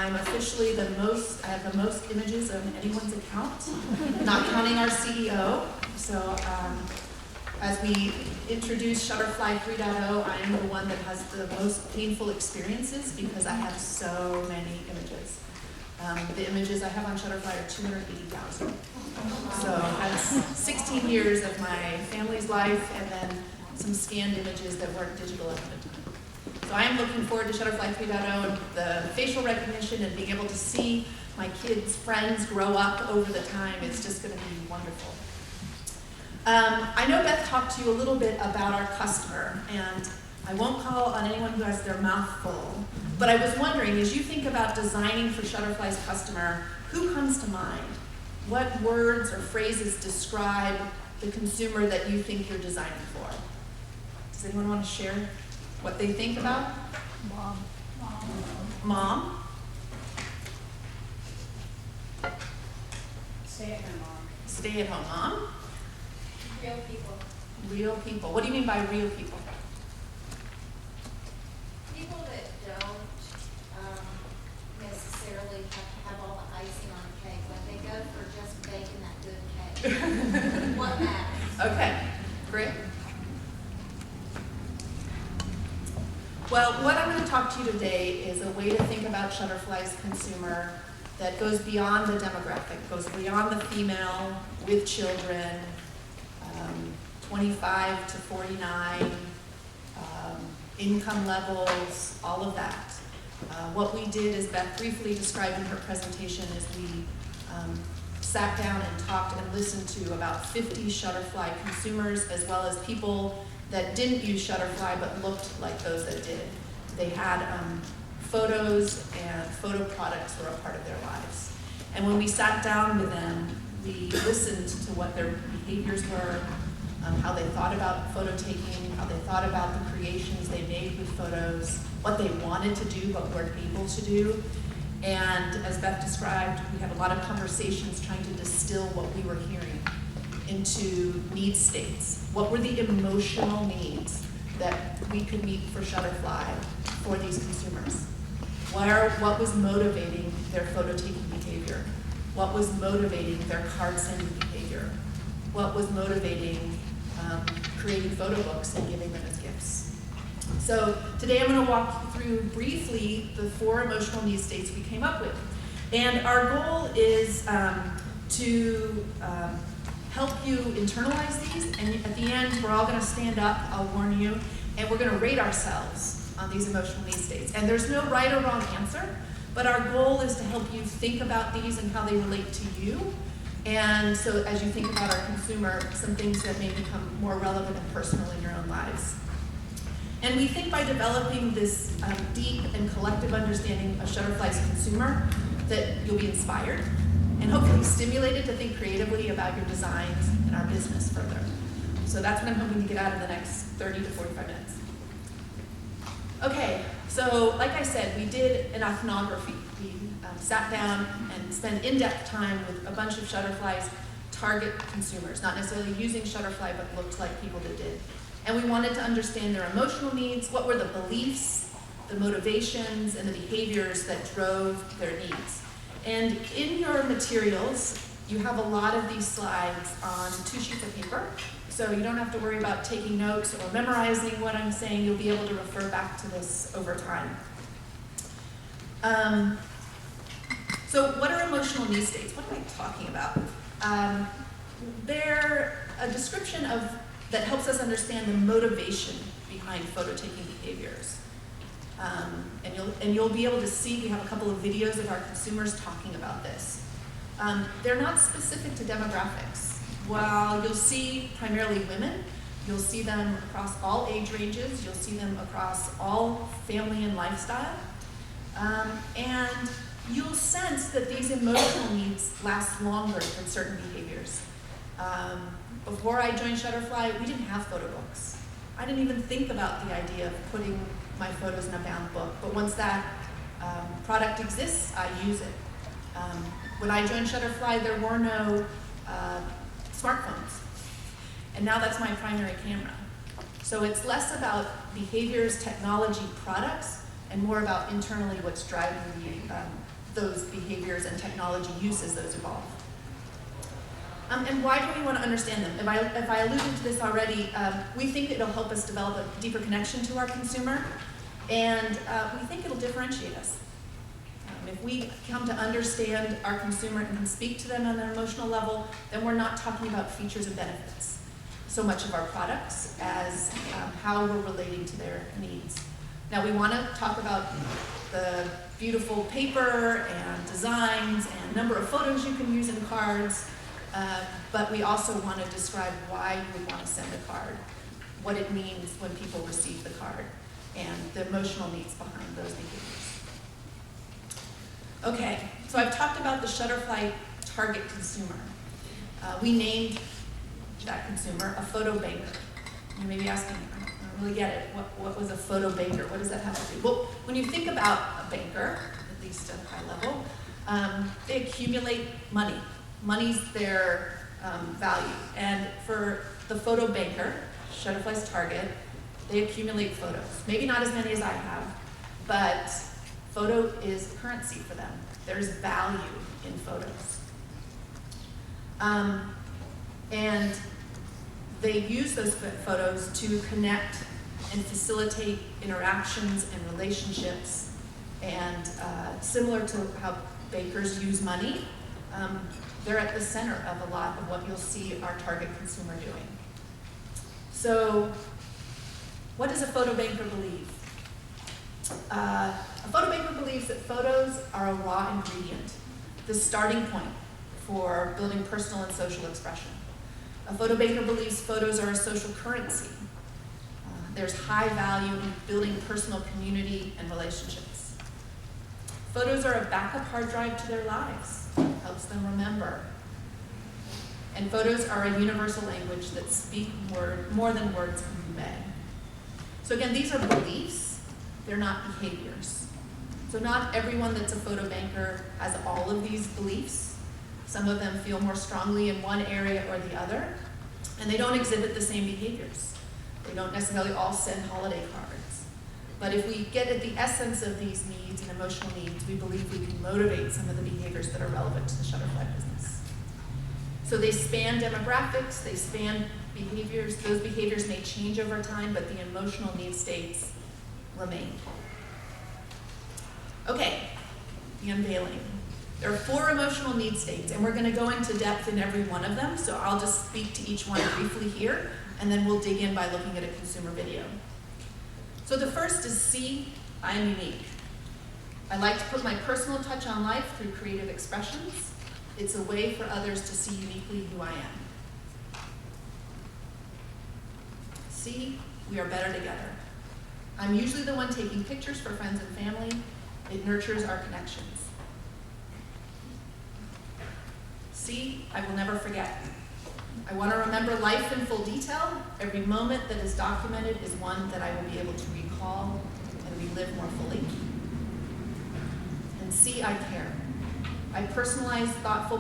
I'm officially I have the most images of anyone's account, not counting our CEO. So as we introduce Shutterfly 3.0, I am the one that has the most painful experiences because I have so many images. The images I have on Shutterfly are 280,000. So that's 16 years of my family's life and then some scanned images that weren't digital at the time. So I am looking forward to Shutterfly 3.0 and the facial recognition and being able to see my kids' friends grow up over the time. It's just going to be wonderful. I know Beth talked to you a little bit about our customer, and I won't call on anyone who has their mouth full, but I was wondering, as you think about designing for Shutterfly's customer, who comes to mind? What words or phrases describe the consumer that you think you're designing for? Does anyone want to share what they think about? Mom. Mom? Stay-at-home mom. Stay-at-home mom? Real people. Real people. What do you mean by real people? People that don't necessarily have to have all the icing on the cake, but they go for just baking that good cake. What matters? Okay, great. Well, what I'm going to talk to you today is a way to think about Shutterfly's consumer that goes beyond the demographic, goes beyond the female with children, 25 to 49, income levels, all of that. What we did, as Beth briefly described in her presentation, is we sat down and talked and listened to about 50 Shutterfly consumers, as well as people that didn't use Shutterfly but looked like those that did. They had photos and photo products were a part of their lives. And when we sat down with them, we listened to what their behaviors were, how they thought about photo taking, how they thought about the creations they made with photos, what they wanted to do but weren't able to do. And as Beth described, we had a lot of conversations trying to distill what we were hearing into need states. What were the emotional needs that we could meet for Shutterfly for these consumers? What was motivating their photo taking behavior? What was motivating their card sending behavior? What was motivating creating photo books and giving them as gifts? So today I'm going to walk you through briefly the 4 emotional need states we came up with. And our goal is to help you internalize these, and at the end we're all going to stand up, I'll warn you, and we're going to rate ourselves on these emotional need states. And there's no right or wrong answer, but our goal is to help you think about these and how they relate to you. And so as you think about our consumer, some things that may become more relevant and personal in your own lives. And we think by developing this deep and collective understanding of Shutterfly's consumer that you'll be inspired and hopefully stimulated to think creatively about your designs and our business further. So that's what I'm hoping to get out of the next 30 to 45 minutes. Okay, so like I said, we did an ethnography. We sat down and spent in-depth time with a bunch of Shutterfly's target consumers, not necessarily using Shutterfly, but looked like people that did. And we wanted to understand their emotional needs, what were the beliefs, the motivations, and the behaviors that drove their needs. And in your materials, you have a lot of these slides on 2 sheets of paper, so you don't have to worry about taking notes or memorizing what I'm saying. You'll be able to refer back to this over time. So what are emotional need states? What am I talking about? They're a description of that helps us understand the motivation behind photo-taking behaviors. And you'll be able to see, we have a couple of videos of our consumers talking about this. They're not specific to demographics. While you'll see primarily women, you'll see them across all age ranges, you'll see them across all family and lifestyle. And you'll sense that these emotional needs last longer than certain behaviors. Before I joined Shutterfly, we didn't have photo books. I didn't even think about the idea of putting my photos in a bound book, but once that product exists, I use it. When I joined Shutterfly, there were no smartphones, and now that's my primary camera. So it's less about behaviors, technology, products, and more about internally what's driving those behaviors and technology use as those evolve. And why do we want to understand them? If I alluded to this already, we think it'll help us develop a deeper connection to our consumer, and we think it'll differentiate us. If we come to understand our consumer and can speak to them on an emotional level, then we're not talking about features and benefits so much of our products as how we're relating to their needs. Now, we want to talk about the beautiful paper and designs and number of photos you can use in cards, but we also want to describe why you would want to send a card, what it means when people receive the card, and the emotional needs behind those behaviors. Okay, so I've talked about the Shutterfly target consumer. We named that consumer a photo banker. You may be asking, I don't really get it. What was a photo banker? What does that have to do? Well, when you think about a banker, at least at a high level, they accumulate money. Money's their value. And for the photo banker, Shutterfly's target, they accumulate photos. Maybe not as many as I have, but photo is currency for them. There's value in photos. And they use those photos to connect and facilitate interactions and relationships. And similar to how bankers use money, they're at the center of a lot of what you'll see our target consumer doing. So, what does a photo banker believe? A photo banker believes that photos are a raw ingredient, the starting point for building personal and social expression. A photo banker believes photos are a social currency. There's high value in building personal community and relationships. Photos are a backup hard drive to their lives, helps them remember. And photos are a universal language that speak more than words can convey. So again, these are beliefs, they're not behaviors. So not everyone that's a photo banker has all of these beliefs. Some of them feel more strongly in one area or the other, and they don't exhibit the same behaviors. They don't necessarily all send holiday cards. But if we get at the essence of these needs and emotional needs, we believe we can motivate some of the behaviors that are relevant to the Shutterfly business. So they span demographics, they span behaviors. Those behaviors may change over time, but the emotional need states remain. Okay, the unveiling. There are 4 emotional need states, and we're going to go into depth in every one of them, so I'll just speak to each one briefly here, and then we'll dig in by looking at a consumer video. So the first is C, I am unique. I like to put my personal touch on life through creative expressions. It's a way for others to see uniquely who I am. C, we are better together. I'm usually the one taking pictures for friends and family. It nurtures our connections. C, I will never forget. I want to remember life in full detail. Every moment that is documented is one that I will be able to recall and relive more fully. And C, I care. I prioritize thoughtful,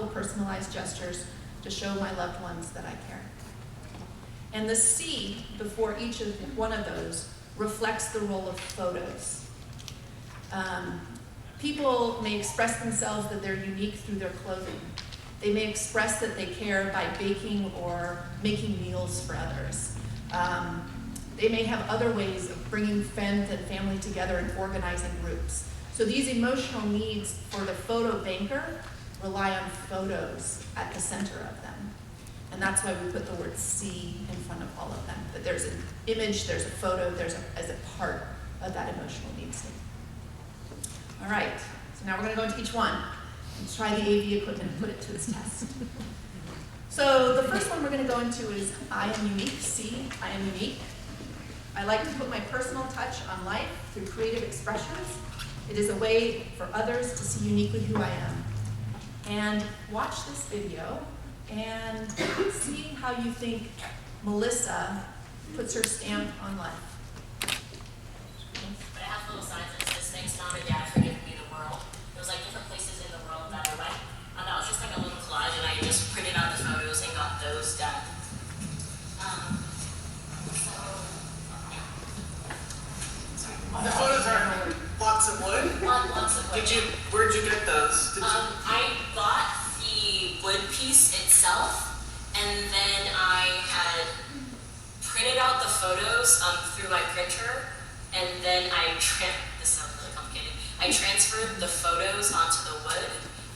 personalized gestures to show my loved ones that I care. And the C before each of one of those reflects the role of photos. People may express themselves that they're unique through their clothing. They may express that they care by baking or making meals for others. They may have other ways of bringing friends and family together and organizing groups. So these emotional needs for the photo banker rely on photos at the center of them. And that's why we put the word C in front of all of them. That there's an image, there's a photo, as a part of that emotional need state. All right, so now we're going to go into each one and try the AV equipment and put it to its test. So the first one we're going to go into is I am unique. C, I am unique. I like to put my personal touch on life through creative expressions. It is a way for others to see uniquely who I am. And watch this video and see how you think Melissa puts her stamp on life. But it has little signs that says, thanks mom and dad for giving me the world. It was like different places in the world that I went. And that was just like a little collage, and I just printed out the photos and got those done. wood? Lots of wood. Where'd you get those? I bought the wood piece itself, and then I had printed out the photos through my printer, and then this sounds really complicated. I transferred the photos onto the wood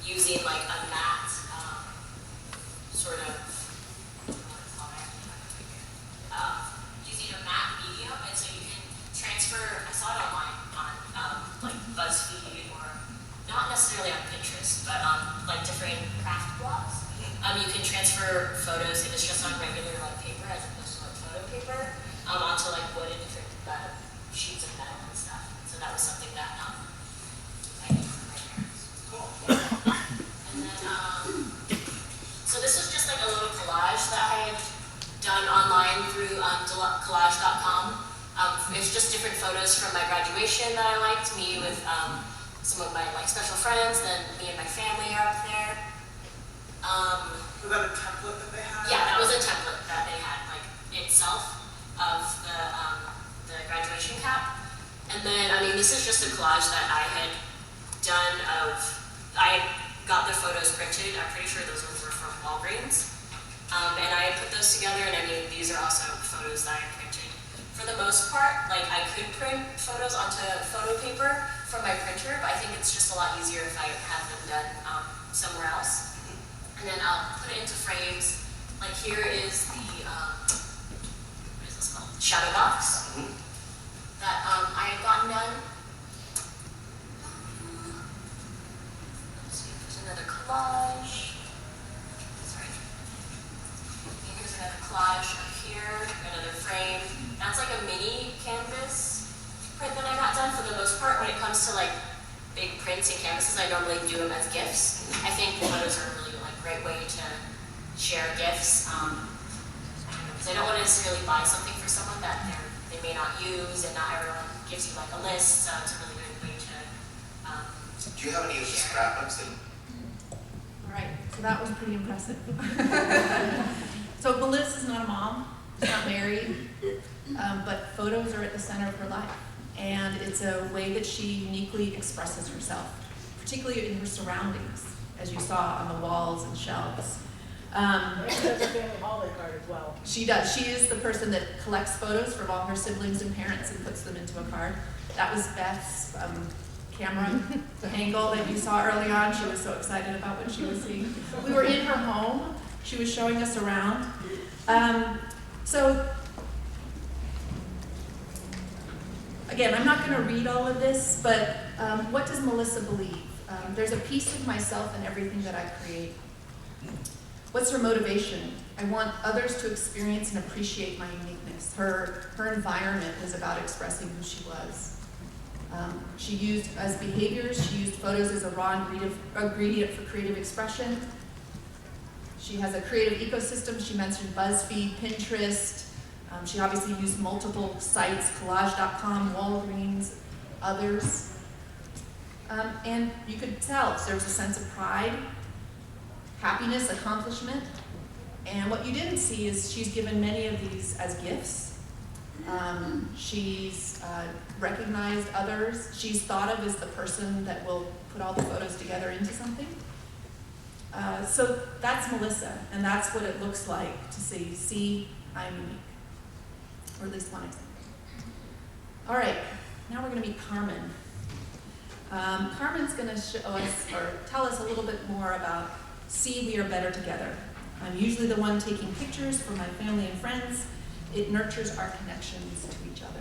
using like a matte sort of, using a matte medium, and so you can transfer, I saw it online on like BuzzFeed or not necessarily on Pinterest, but on like different craft blogs. You can transfer photos if it's just on regular like paper as opposed to like photo paper onto like wood and different sheets of metal and stuff. So that was something that I did for my parents. Cool. And then so this was just like a little collage that I had done online through collage.com. It's just different photos from my graduation that I liked, me with some of my like special friends, then me and my family are up there. Was that a template that they had? Yeah, that was a template that they had, like itself of the graduation cap. And then, I mean, this is just a collage that I had done I got the photos printed. I'm pretty sure those ones were from Walgreens. And I put those together, and I mean, these are also photos that I printed. For the most part, like I could print photos onto photo paper from my printer, but I think it's just a lot easier if I have them done somewhere else. And then I'll put it into frames. Like here is the, what is this called? Shadow box that I had gotten done. Let's see if there's another collage. Sorry. And here's another collage up here, another frame. That's like a mini canvas print that I got done. For the most part, when it comes to like big prints and canvases, I normally do them as gifts. I think photos are really great way to share gifts. Because I don't want to necessarily buy something for someone that they may not use, and not everyone gives you like a list, so it's a really good way to Do you have any of the scrapbooks? All right, so that was pretty impressive. So Melissa's not a mom, she's not married, but photos are at the center of her life. And it's a way that she uniquely expresses herself, particularly in her surroundings, as you saw on the walls and shelves. She does a family holiday card as well. She does. She is the person that collects photos from all her siblings and parents and puts them into a card. That was Beth's camera angle that you saw early on. She was so excited about what she was seeing. We were in her home. She was showing us around. So, again, I'm not going to read all of this, but what does Melissa believe? There's a piece of myself in everything that I create. What's her motivation? I want others to experience and appreciate my uniqueness. Her environment was about expressing who she was. She used, as behaviors, she used photos as a raw ingredient for creative expression. She has a creative ecosystem. She mentioned BuzzFeed, Pinterest. She obviously used multiple sites, collage.com, Walgreens, others. And you could tell there was a sense of pride, happiness, accomplishment. And what you didn't see is she's given many of these as gifts. She's recognized others. She's thought of as the person that will put all the photos together into something. So that's Melissa, and that's what it looks like to see, I'm unique. Or at least one example. All right, now we're going to meet Carmen. Carmen's going to show us, or tell us a little bit more about See, We Are Better Together. I'm usually the one taking pictures for my family and friends. It nurtures our connections to each other.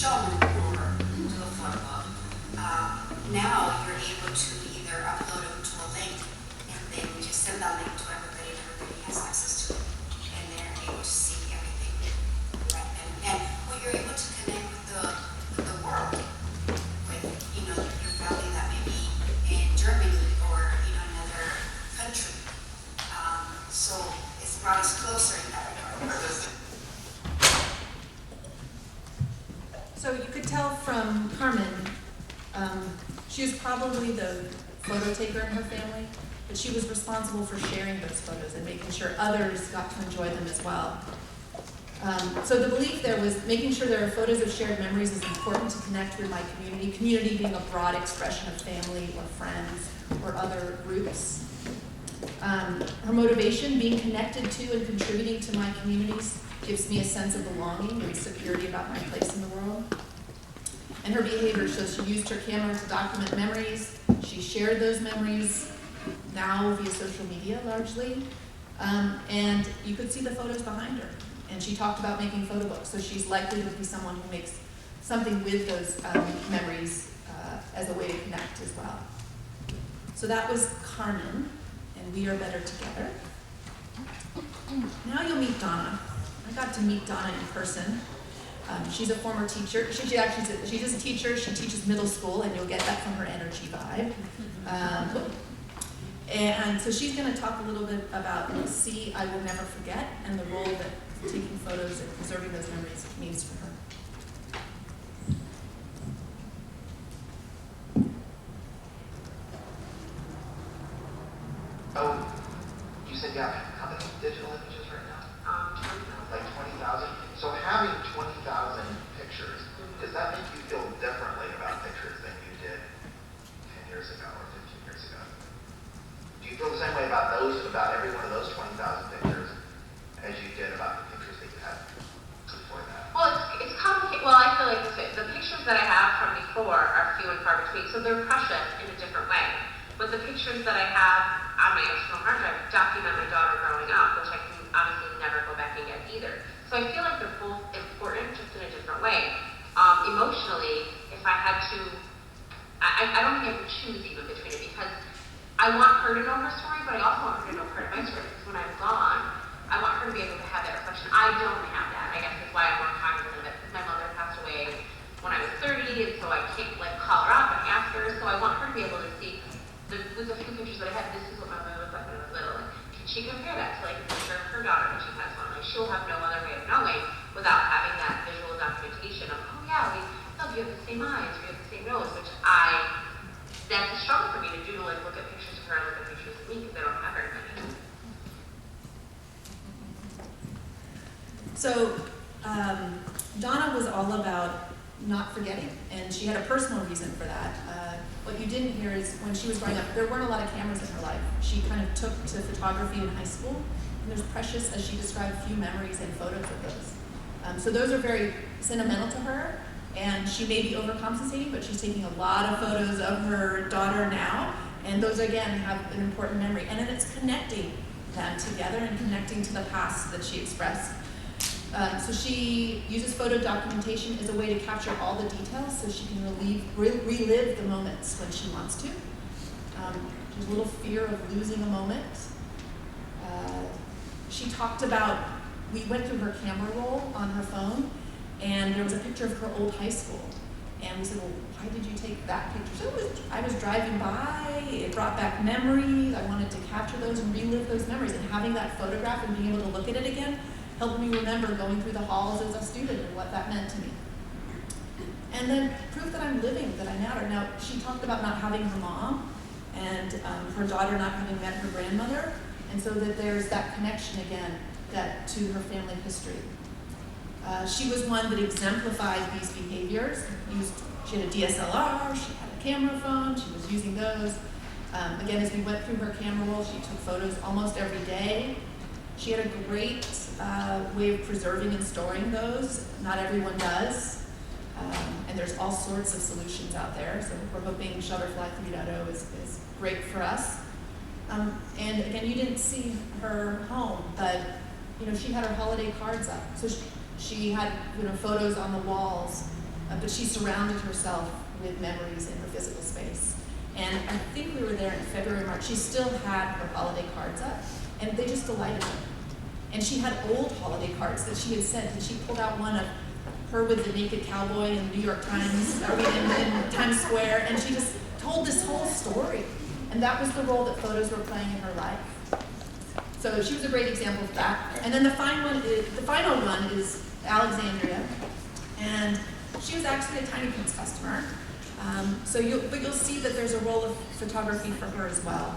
shown or do a photo book. Now you're able to either upload them to a link and then we just send that link to everybody and everybody has access to it. And they're able to see everything right then. And when you're able to connect with the world, with, you know, your family that may be in Germany or, you know, another country. So it's brought us closer in that regard. So you could tell from Carmen, she was probably the photo taker in her family, but she was responsible for sharing those photos and making sure others got to enjoy them as well. So the belief there was making sure there are photos of shared memories is important to connect with my community, community being a broad expression of family or friends or other groups. Her motivation, being connected to and contributing to my communities, gives me a sense of belonging and security about my place in the world. And her behavior shows she used her camera to document memories. She shared those memories, now via social media largely. And you could see the photos behind her. And she talked about making photo books, so she's likely to be someone who makes something with those memories as a way to connect as well. So that was Carmen, and We Are Better Together. Now you'll meet Donna. I got to meet Donna in person. She's a former teacher. She's a teacher. She teaches middle school, and you'll get that from her energy vibe. And so she's going to talk a little bit about See, I Will Never Forget, and the role that taking photos and preserving those memories means for her. Oh, you said you have how many digital images right now? 20,000. Like 20,000? So having 20,000 pictures, does that make you feel differently about pictures than you did 10 years ago or 15 years ago? Do you feel the same way about every one of those 20,000 pictures as you did about the pictures that you had before that? Well, it's complicated. Well, I feel like the pictures that I have from before are few and far between, so they're precious in a different way. But the pictures that I have on my external hard drive document my daughter growing up, which I can obviously never go back and get either. So I feel like they're both important, just in a different way. Emotionally, if I had to, I don't think I would choose even between it, because I want her to know her story, but I also want her to know part of my story, because when I'm gone, I want her to be able to have that reflection. I don't have that, I guess that's why I'm more cognizant of it, because my mother passed away when I was 30, and so I can't like call her up and ask her, so I want her to be able to see, with the few pictures that I have, this is what my mother looked like when I was little. Like, can she compare that to like a picture of her daughter when she has one? Like, she'll have no other way of knowing without having that visual documentation of, oh yeah, you have the same eyes, we have the same nose, which that's a struggle for me to do, to like look at pictures of her and look at pictures of me, because I don't have very many. So Donna was all about not forgetting, and she had a personal reason for that. What you didn't hear is when she was growing up, there weren't a lot of cameras in her life. She kind of took to photography in high school, and there's precious, as she described, few memories and photos of those. So those are very sentimental to her, and she may be overcompensating, but she's taking a lot of photos of her daughter now, and those again have an important memory. And then it's connecting them together and connecting to the past that she expressed. So she uses photo documentation as a way to capture all the details so she can relive the moments when she wants to. There's a little fear of losing a moment. She talked about, we went through her camera roll on her phone, and there was a picture of her old high school. And we said, well, why did you take that picture? So I was driving by, it brought back memories, I wanted to capture those and relive those memories. And having that photograph and being able to look at it again helped me remember going through the halls as a student and what that meant to me. And then proof that I'm living, that I matter. Now, she talked about not having her mom and her daughter not having met her grandmother, and so that there's that connection again to her family history. She was one that exemplified these behaviors. She had a DSLR, she had a camera phone, she was using those. Again, as we went through her camera roll, she took photos almost every day. She had a great way of preserving and storing those. Not everyone does. And there's all sorts of solutions out there. So we're hoping Shutterfly 3.0 is great for us. And again, you didn't see her home, but she had her holiday cards up. So she had photos on the walls but she surrounded herself with memories in her physical space. And I think we were there in February, March. She still had her holiday cards up, and they just delighted her. And she had old holiday cards that she had sent, and she pulled out one of her with the naked cowboy in the New York Times, in Times Square, and she just told this whole story. And that was the role that photos were playing in her life. So she was a great example of that. And then the final one is Alexandria, and she was actually a Tiny Pins customer. But you'll see that there's a role of photography for her as well.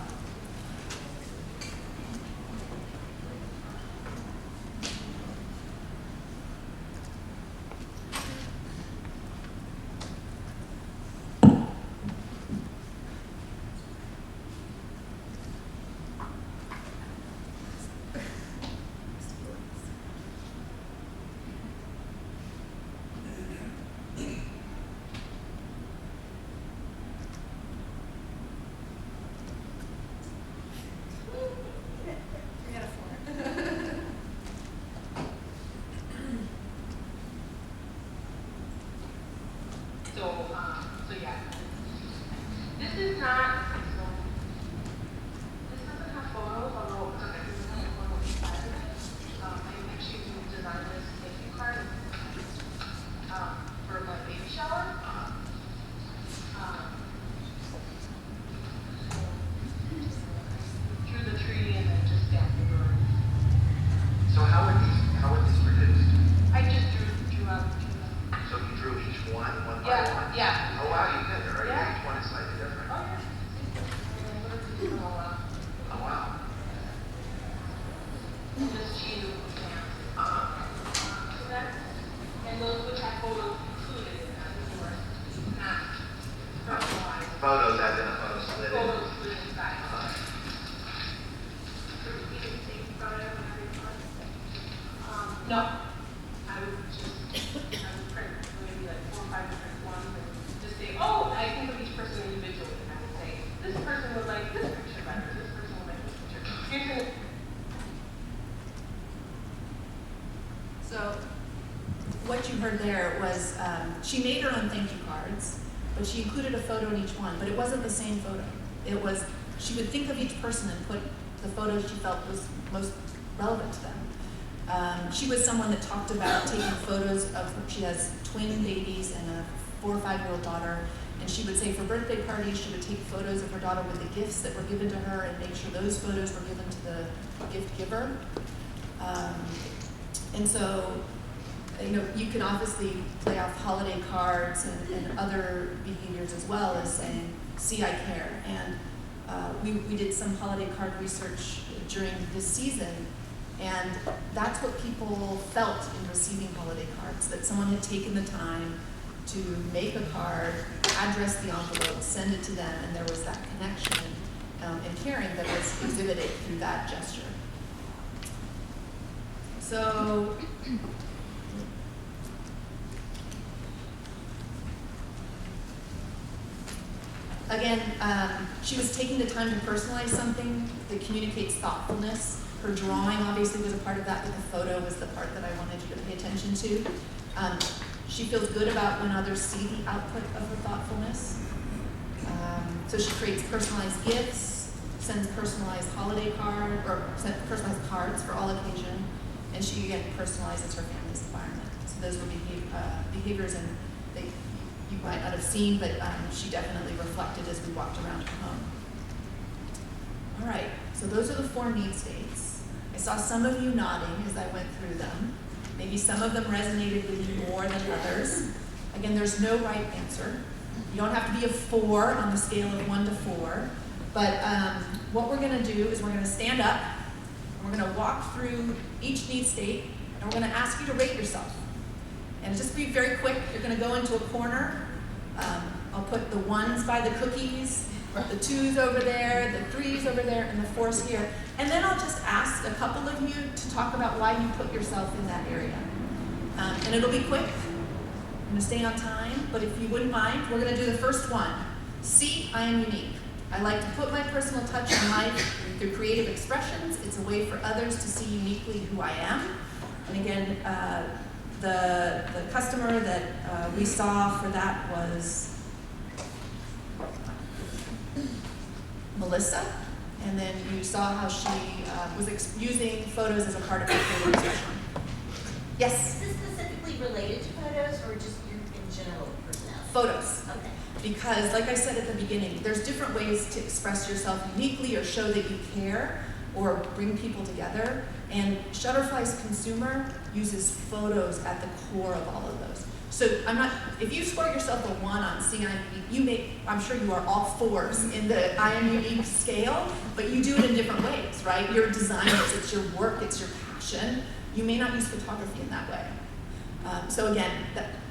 So yeah, this doesn't have photos, although it's okay, this doesn't have photos inside of it. I actually designed this thank you card for my baby shower. Drew the tree and then just stamped the bird. So how were these produced? I just drew out. So you drew each one by one? Yeah. Oh wow, you did. All right, Yeah. each one is slightly different. Oh yeah. Oh wow. Just cheese with stamps. So that's, and those would have photos included in that, of course, not personalized. Photos as in a photo slid in. Photos included inside. No, I would print maybe like 4 or 5 different ones and just say, oh, I think of each person individually, and I would say, this person would like this picture better, this person would like this picture. Here's an So what you heard there was she made her own thank you cards, but she included a photo in each one, but it wasn't the same photo. It was, she would think of each person and put the photo she felt was most relevant to them. She was someone that talked about taking photos of her. She has twin babies and a 4 or 5-year-old daughter, and she would say for birthday parties she would take photos of her daughter with the gifts that were given to her and make sure those photos were given to the gift giver. And so, you can obviously play off holiday cards and other behaviors as well as saying, see, I care. And we did some holiday card research during this season, and that's what people felt in receiving holiday cards, that someone had taken the time to make a card, address the envelope, send it to them, and there was that connection and caring that was exhibited through that gesture. So, again, she was taking the time to personalize something that communicates thoughtfulness. Her drawing obviously was a part of that, but the photo was the part that I wanted you to pay attention to. She feels good about when others see the output of her thoughtfulness. So she creates personalized gifts, sends personalized holiday card, or sends personalized cards for all occasion, and she again personalizes her family's environment. So those were behaviors and that you might not have seen, but she definitely reflected as we walked around her home. All right, so those are the 4 need states. I saw some of you nodding as I went through them. Maybe some of them resonated with you more than others. Again, there's no right answer. You don't have to be a 4 on the scale of 1 to 4. But what we're going to do is we're going to stand up, and we're going to walk through each need state, and we're going to ask you to rate yourself. And just be very quick. You're going to go into a corner. I'll put the 1s by the cookies, the 2s over there, the 3s over there, and the 4s here. And then I'll just ask a couple of you to talk about why you put yourself in that area. And it'll be quick. I'm going to stay on time, but if you wouldn't mind, we're going to do the first one. See, I am unique. I like to put my personal touch on life through creative expressions. It's a way for others to see uniquely who I am. And again, The customer that we saw for that was Melissa, and then you saw how she was using photos as a part of her creative expression. Yes, Is this specifically related to photos or just in general personality? photos. Okay. Because like I said at the beginning, there's different ways to express yourself uniquely or show that you care or bring people together. And Shutterfly's consumer uses photos at the core of all of those. So if you score yourself a 1 on Seeing I Am Unique, I'm sure you are all 4s in the I Am Unique scale, but you do it in different ways, right? You're designers, it's your work, it's your passion. You may not use photography in that way. So again,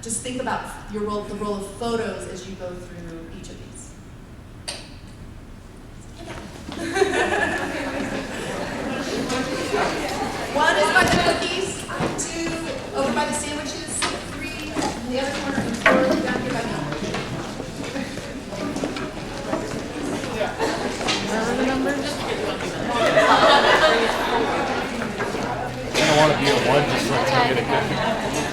just think about the role of photos as you go through each of these. One is by the cookies, 2 over by the sandwiches, 3 in the other corner, and 4 down here by me. I don't want to be a one just so I can get a cookie.